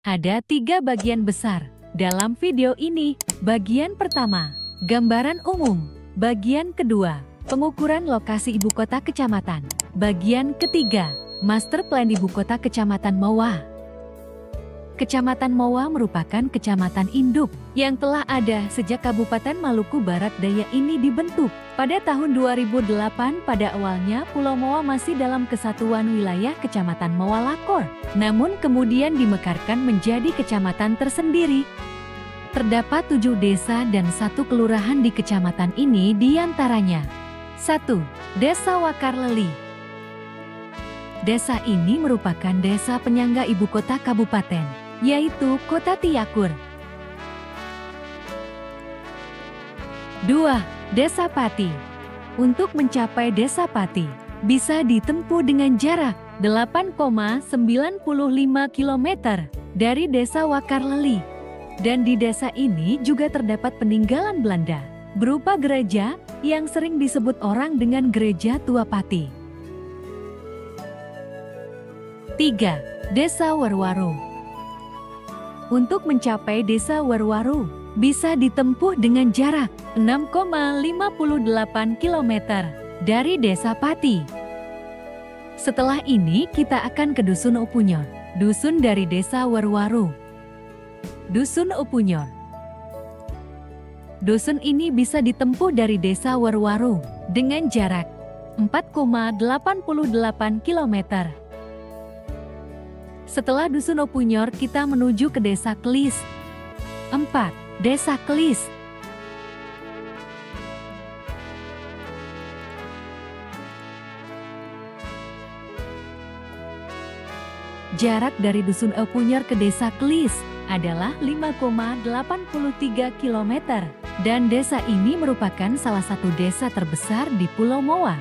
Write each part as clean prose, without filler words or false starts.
Ada 3 bagian besar dalam video ini. Bagian pertama, gambaran umum. Bagian kedua, pengukuran lokasi ibu kota kecamatan. Bagian ketiga, master plan ibu kota kecamatan Mowa. Kecamatan Mowa merupakan kecamatan induk yang telah ada sejak Kabupaten Maluku Barat Daya ini dibentuk. Pada tahun 2008, pada awalnya Pulau Mowa masih dalam kesatuan wilayah Kecamatan Mowa Lakor, namun kemudian dimekarkan menjadi kecamatan tersendiri. Terdapat 7 desa dan 1 kelurahan di kecamatan ini, diantaranya 1. Desa Wakarleli. Desa ini merupakan desa penyangga ibu kota kabupaten, yaitu Kota Tiakur. 2. Desa Pati. Untuk mencapai Desa Pati, bisa ditempuh dengan jarak 8,95 km dari Desa Wakarleli. Dan di desa ini juga terdapat peninggalan Belanda, berupa gereja yang sering disebut orang dengan Gereja Tua Pati. 3. Desa Warwaru. Untuk mencapai Desa Warwaru, bisa ditempuh dengan jarak 6,58 km dari Desa Pati. Setelah ini kita akan ke Dusun Upunyor, dusun dari Desa Warwaru. Dusun Upunyor. Dusun ini bisa ditempuh dari Desa Warwaru dengan jarak 4,88 km. Setelah Dusun Upunyor, kita menuju ke Desa Kelis. 4. Desa Kelis. Jarak dari Dusun Upunyor ke Desa Kelis adalah 5,83 km, dan desa ini merupakan salah satu desa terbesar di Pulau Mowa.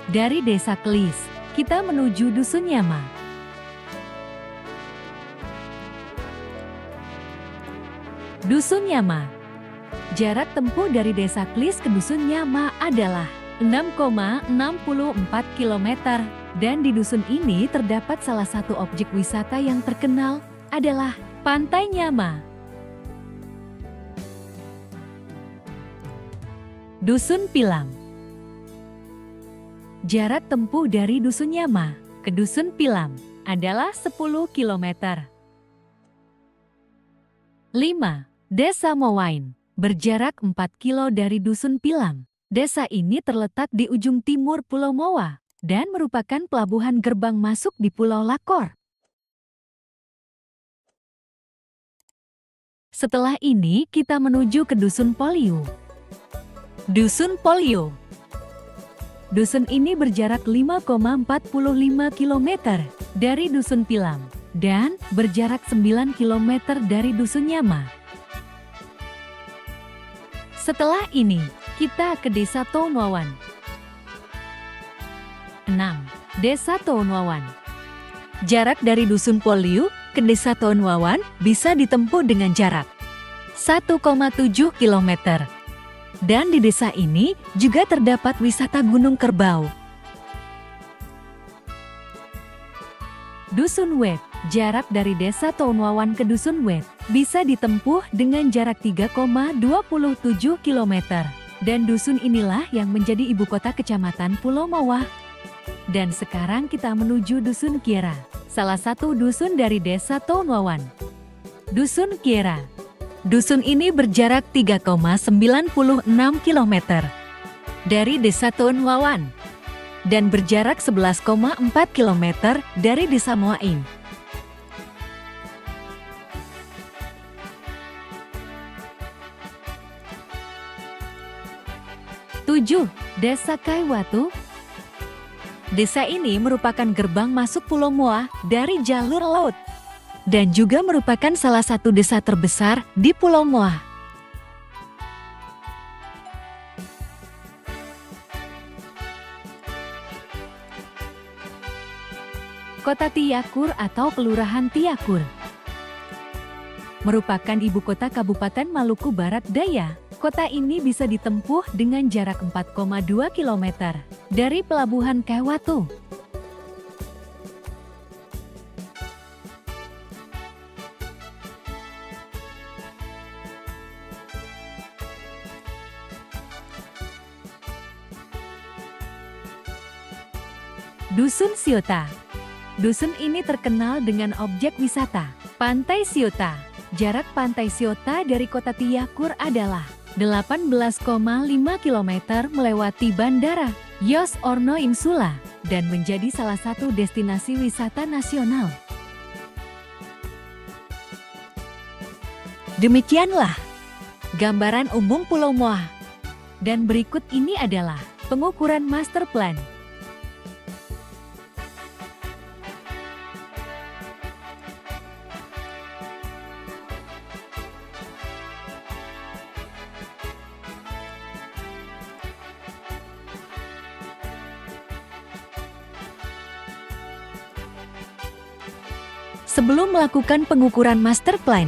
Dari Desa Kelis, kita menuju Dusun Nyama. Dusun Nyama. Jarak tempuh dari Desa Kelis ke Dusun Nyama adalah 6,64 km, dan di dusun ini terdapat salah satu objek wisata yang terkenal adalah Pantai Nyama. Dusun Pilam. Jarak tempuh dari Dusun Nyama ke Dusun Pilam adalah 10 km. 5. Desa Mowain. Berjarak 4 kilo dari Dusun Pilam. Desa ini terletak di ujung timur Pulau Mowa dan merupakan pelabuhan gerbang masuk di Pulau Lakor. Setelah ini kita menuju ke Dusun Polio. Dusun Polio. Dusun ini berjarak 5,45 km dari Dusun Pilam dan berjarak 9 km dari Dusun Nyama. Setelah ini, kita ke Desa Tounwawan. 6. Desa Tounwawan. Jarak dari Dusun Polio ke Desa Tounwawan bisa ditempuh dengan jarak 1,7 km. Dan di desa ini juga terdapat wisata Gunung Kerbau. Dusun Wet. Jarak dari Desa Tounwawan ke Dusun Wet bisa ditempuh dengan jarak 3,27 km. Dan dusun inilah yang menjadi ibu kota kecamatan Pulau Mowa. Dan sekarang kita menuju Dusun Kiera, salah satu dusun dari Desa Tounwawan. Dusun Kiera. Dusun ini berjarak 3,96 km dari Desa Tounwawan dan berjarak 11,4 km dari Desa Mowain. 7. Desa Kaiwatu. Desa ini merupakan gerbang masuk Pulau Mowa dari jalur laut dan juga merupakan salah satu desa terbesar di Pulau Mowa. Kota Tiakur atau Kelurahan Tiakur merupakan ibu kota Kabupaten Maluku Barat Daya. Kota ini bisa ditempuh dengan jarak 4,2 km dari Pelabuhan Kaiwatu. Dusun Siota. Dusun ini terkenal dengan objek wisata, Pantai Siota. Jarak Pantai Siota dari kota Tiakur adalah 18,5 km melewati Bandara Yos Orno Insula dan menjadi salah satu destinasi wisata nasional. Demikianlah gambaran umum Pulau Moa. Dan berikut ini adalah pengukuran master plan. Sebelum melakukan pengukuran master plan,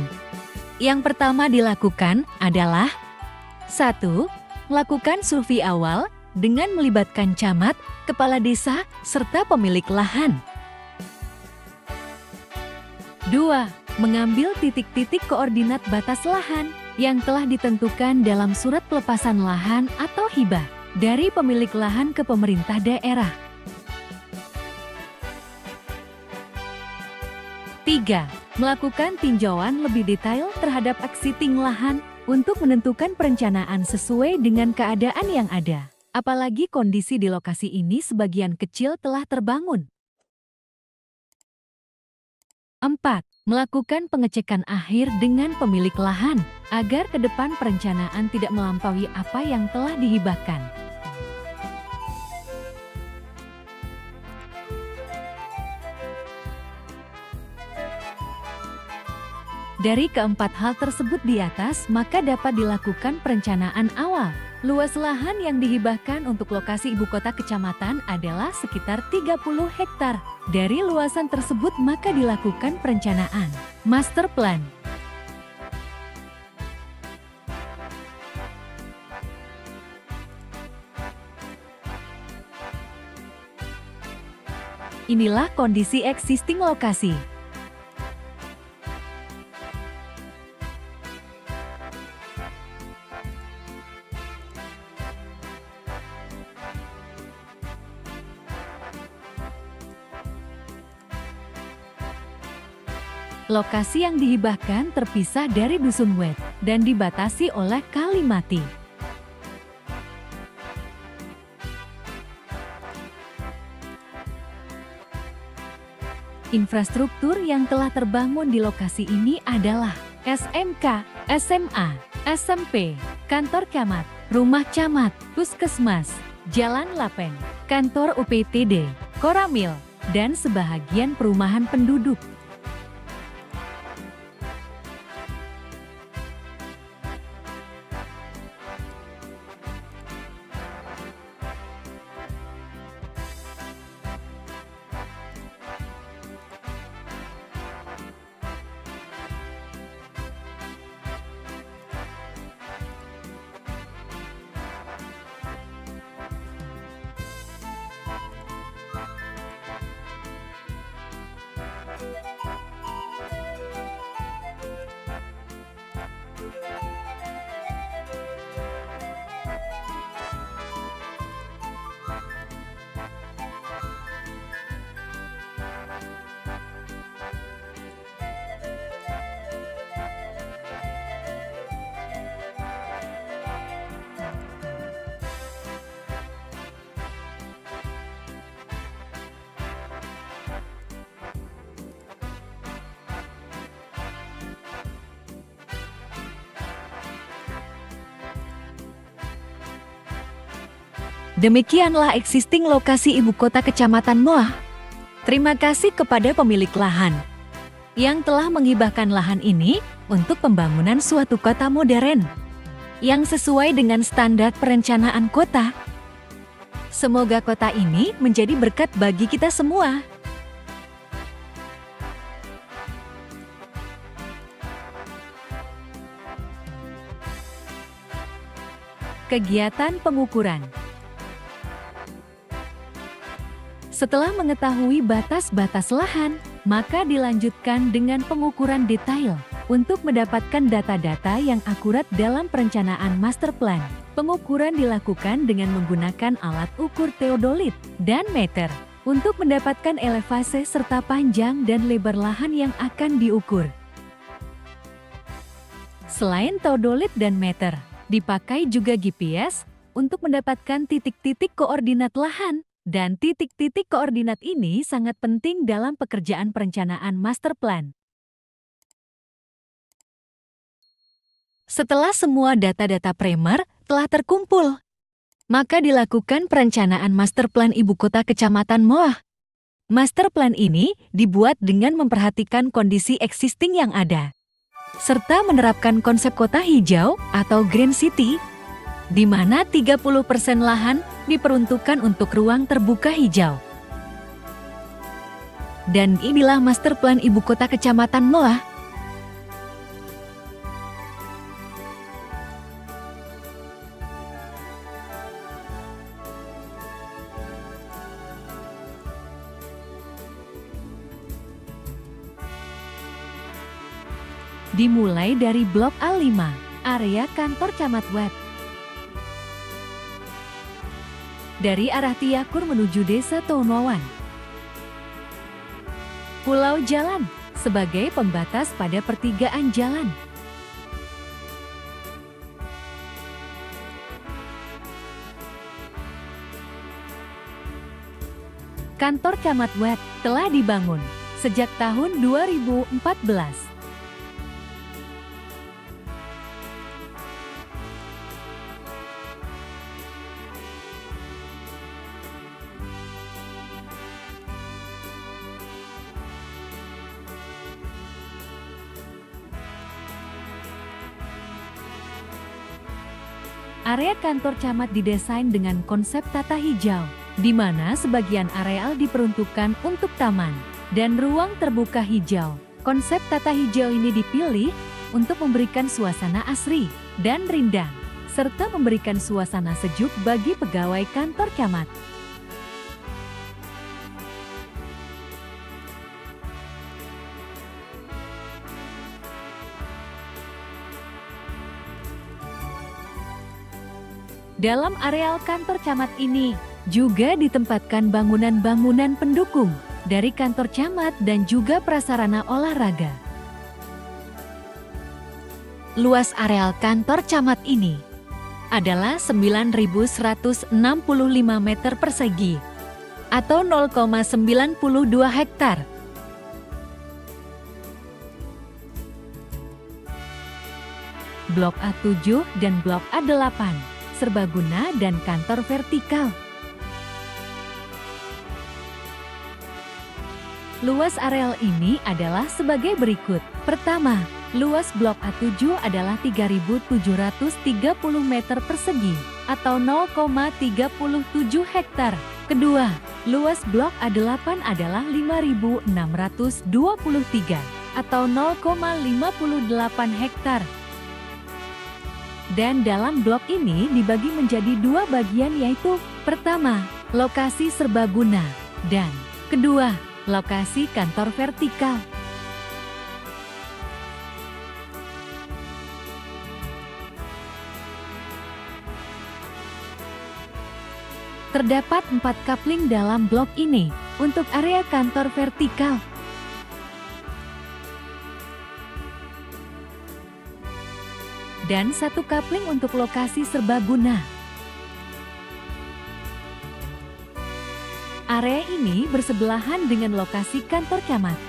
yang pertama dilakukan adalah 1. Melakukan survei awal dengan melibatkan camat, kepala desa, serta pemilik lahan. 2. Mengambil titik-titik koordinat batas lahan yang telah ditentukan dalam surat pelepasan lahan atau hibah dari pemilik lahan ke pemerintah daerah. 3. Melakukan tinjauan lebih detail terhadap exiting lahan untuk menentukan perencanaan sesuai dengan keadaan yang ada. Apalagi kondisi di lokasi ini sebagian kecil telah terbangun. 4. Melakukan pengecekan akhir dengan pemilik lahan agar ke depan perencanaan tidak melampaui apa yang telah dihibahkan. Dari keempat hal tersebut di atas, maka dapat dilakukan perencanaan awal. Luas lahan yang dihibahkan untuk lokasi ibu kota kecamatan adalah sekitar 30 hektar. Dari luasan tersebut maka dilakukan perencanaan master plan. Inilah kondisi existing lokasi. Lokasi yang dihibahkan terpisah dari Dusun Wet dan dibatasi oleh Kali Mati. Infrastruktur yang telah terbangun di lokasi ini adalah SMK, SMA, SMP, kantor camat, rumah camat, puskesmas, jalan Lapen, kantor UPTD, Koramil, dan sebahagian perumahan penduduk. Demikianlah existing lokasi ibu kota kecamatan Moa. Terima kasih kepada pemilik lahan yang telah menghibahkan lahan ini untuk pembangunan suatu kota modern yang sesuai dengan standar perencanaan kota. Semoga kota ini menjadi berkat bagi kita semua. Kegiatan pengukuran. Setelah mengetahui batas-batas lahan, maka dilanjutkan dengan pengukuran detail untuk mendapatkan data-data yang akurat dalam perencanaan master plan. Pengukuran dilakukan dengan menggunakan alat ukur teodolit dan meter. untuk mendapatkan elevasi serta panjang dan lebar lahan yang akan diukur. Selain teodolit dan meter, dipakai juga GPS untuk mendapatkan titik-titik koordinat lahan, dan titik-titik koordinat ini sangat penting dalam pekerjaan perencanaan master plan. Setelah semua data-data primer telah terkumpul, maka dilakukan perencanaan master plan ibu kota kecamatan Moah. Master plan ini dibuat dengan memperhatikan kondisi existing yang ada, serta menerapkan konsep kota hijau atau Green City, di mana 30% lahan diperuntukkan untuk ruang terbuka hijau. Dan inilah master plan ibu kota kecamatan Moah. Dimulai dari Blok A5, area kantor Camat Wet. Dari arah Tiakur menuju Desa Tonowan. Pulau Jalan, sebagai pembatas pada pertigaan jalan. Kantor Camat Wet telah dibangun sejak tahun 2014. Area kantor camat didesain dengan konsep tata hijau, di mana sebagian areal diperuntukkan untuk taman dan ruang terbuka hijau. Konsep tata hijau ini dipilih untuk memberikan suasana asri dan rindang, serta memberikan suasana sejuk bagi pegawai kantor camat. Dalam areal kantor camat ini juga ditempatkan bangunan-bangunan pendukung dari kantor camat dan juga prasarana olahraga. Luas areal kantor camat ini adalah 9.165 meter persegi atau 0,92 hektar. Blok A7 dan Blok A8 serbaguna dan kantor vertikal. Luas areal ini adalah sebagai berikut. Pertama, luas Blok A7 adalah 3.730 meter persegi atau 0,37 hektar. Kedua, luas Blok A8 adalah 5.623 atau 0,58 hektar. Dan dalam blok ini dibagi menjadi dua bagian, yaitu pertama, lokasi serbaguna, dan kedua, lokasi kantor vertikal. Terdapat 4 kapling dalam blok ini untuk area kantor vertikal. Dan 1 kapling untuk lokasi serbaguna. Area ini bersebelahan dengan lokasi kantor camat.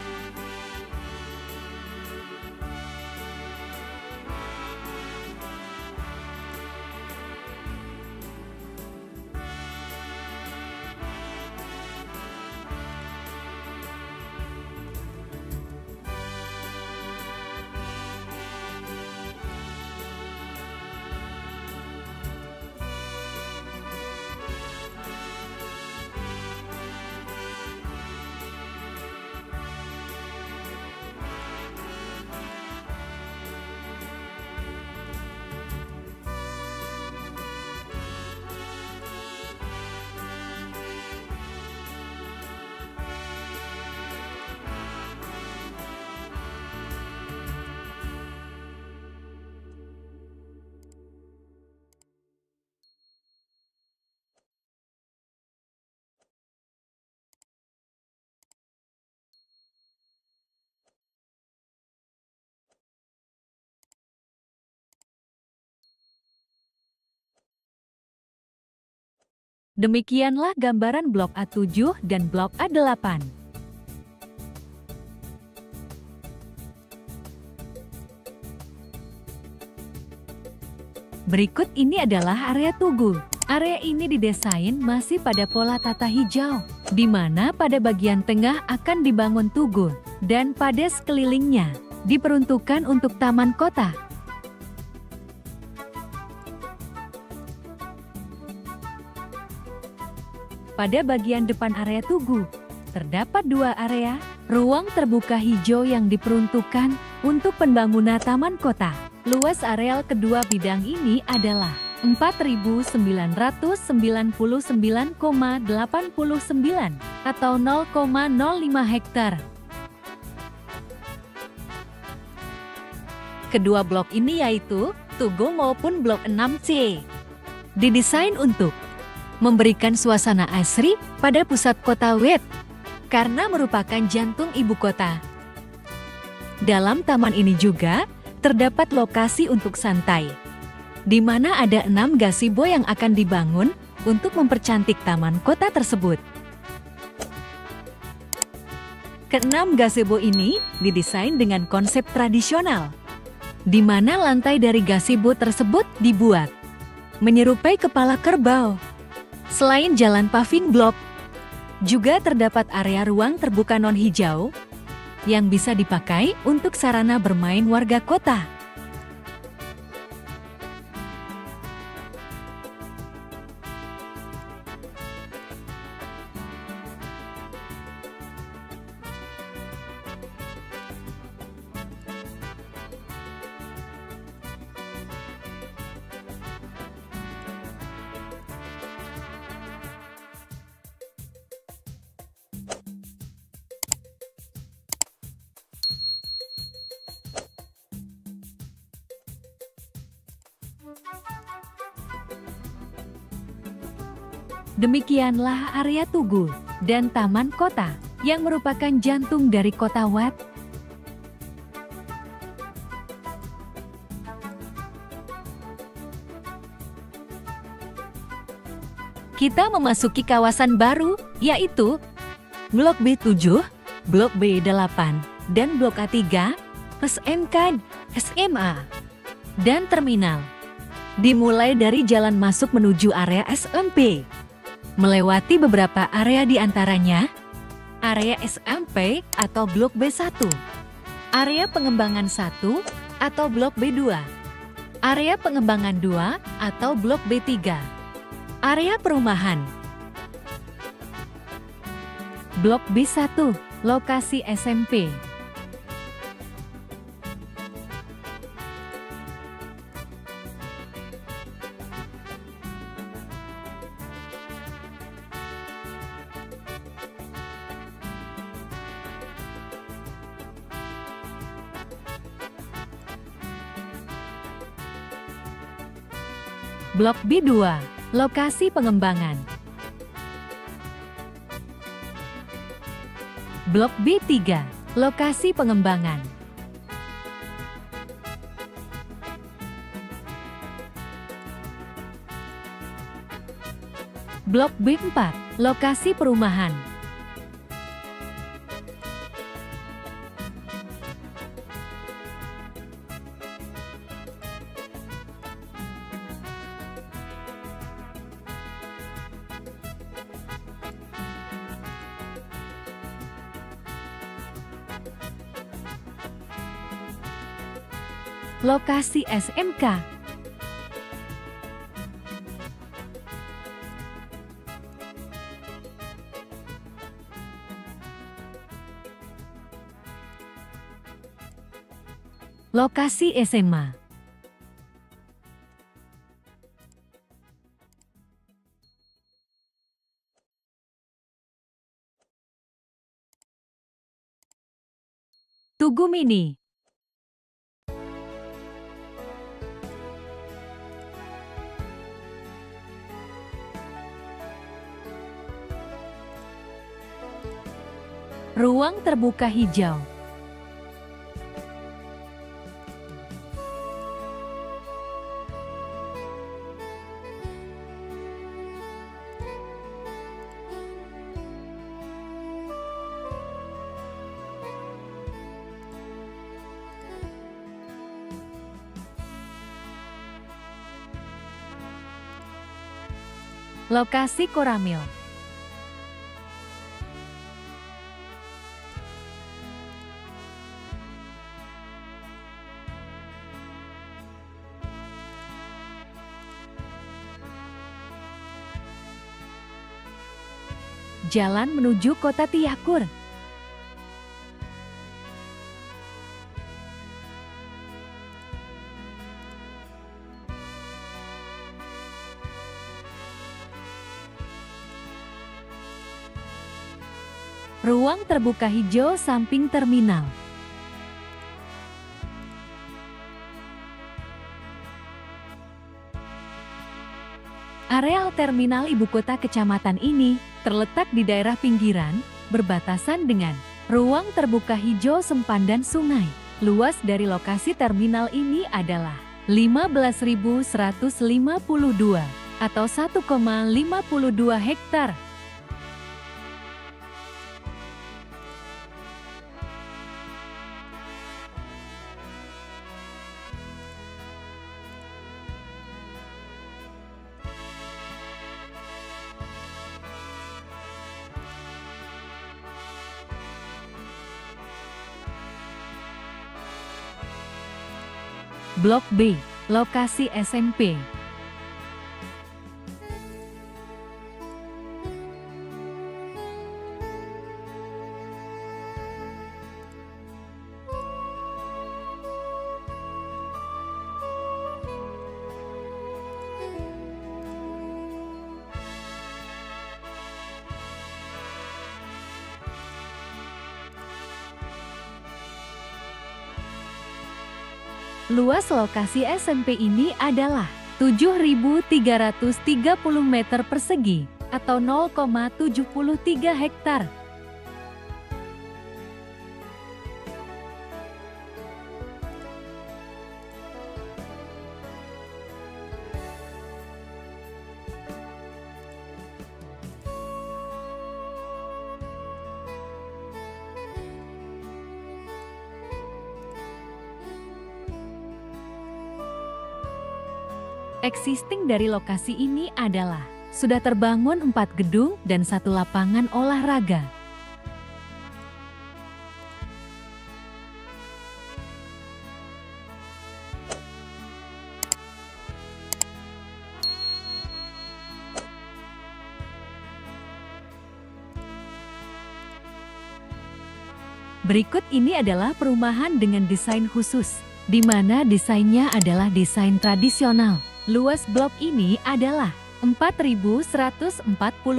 Demikianlah gambaran blok A7 dan blok A8. Berikut ini adalah area tugu. Area ini didesain masih pada pola tata hijau, di mana pada bagian tengah akan dibangun tugu, dan pada sekelilingnya diperuntukkan untuk taman kota. Pada bagian depan area tugu, terdapat dua area, ruang terbuka hijau yang diperuntukkan untuk pembangunan taman kota. Luas areal kedua bidang ini adalah 4.999,89 atau 0,05 hektar. Kedua blok ini yaitu Tugu maupun Blok 6C. Didesain untuk memberikan suasana asri pada pusat kota Wet, karena merupakan jantung ibu kota. Dalam taman ini juga terdapat lokasi untuk santai, di mana ada 6 gazebo yang akan dibangun untuk mempercantik taman kota tersebut. Keenam gazebo ini didesain dengan konsep tradisional, di mana lantai dari gazebo tersebut dibuat menyerupai kepala kerbau. Selain jalan paving block, juga terdapat area ruang terbuka non-hijau yang bisa dipakai untuk sarana bermain warga kota. Demikianlah area tugu dan taman kota yang merupakan jantung dari kota Wat. Kita memasuki kawasan baru, yaitu Blok B7, Blok B8, dan Blok A3, SMK, SMA, dan terminal. Dimulai dari jalan masuk menuju area SMP, melewati beberapa area di antaranya, area SMP atau Blok B1, area pengembangan 1 atau Blok B2, area pengembangan 2 atau Blok B3, area perumahan. Blok B1, lokasi SMP. Blok B2, lokasi pengembangan. Blok B3, lokasi pengembangan. Blok B4, lokasi perumahan. Lokasi SMK. Lokasi SMA. Tugu Mini. Ruang terbuka hijau. Lokasi Koramil. Jalan menuju Kota Tiakur. Ruang terbuka hijau samping terminal. Areal terminal ibu kota kecamatan ini terletak di daerah pinggiran, berbatasan dengan ruang terbuka hijau sempadan sungai. Luas dari lokasi terminal ini adalah 15.152 atau 1,52 hektar. Blok B, lokasi SMP. Luas lokasi SMP ini adalah 7.330 meter persegi atau 0,73 hektar. Existing dari lokasi ini adalah sudah terbangun 4 gedung dan 1 lapangan olahraga. Berikut ini adalah perumahan dengan desain khusus, di mana desainnya adalah desain tradisional. Luas blok ini adalah 4.140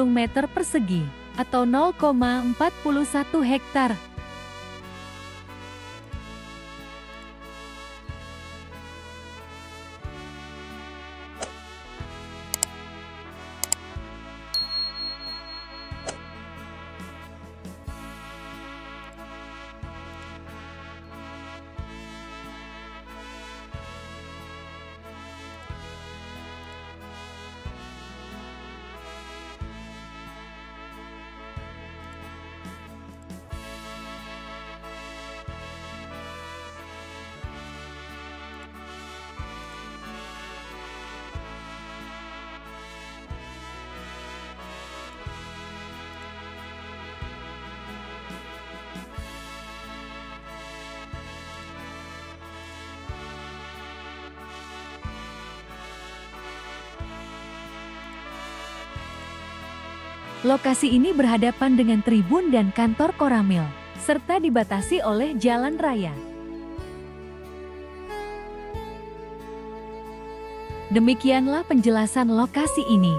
meter persegi atau 0,41 hektar. Lokasi ini berhadapan dengan tribun dan kantor Koramil, serta dibatasi oleh jalan raya. Demikianlah penjelasan lokasi ini.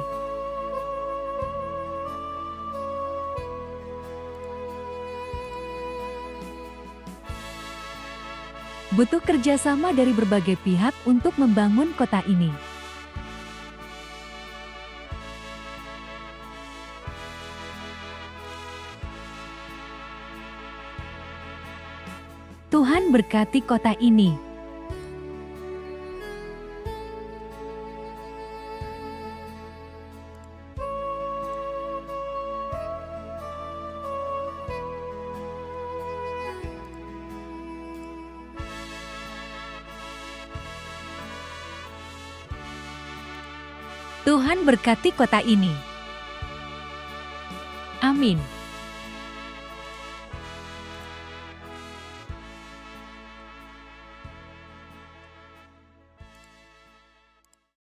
Butuh kerjasama dari berbagai pihak untuk membangun kota ini. Tuhan berkati kota ini. Tuhan berkati kota ini. Amin.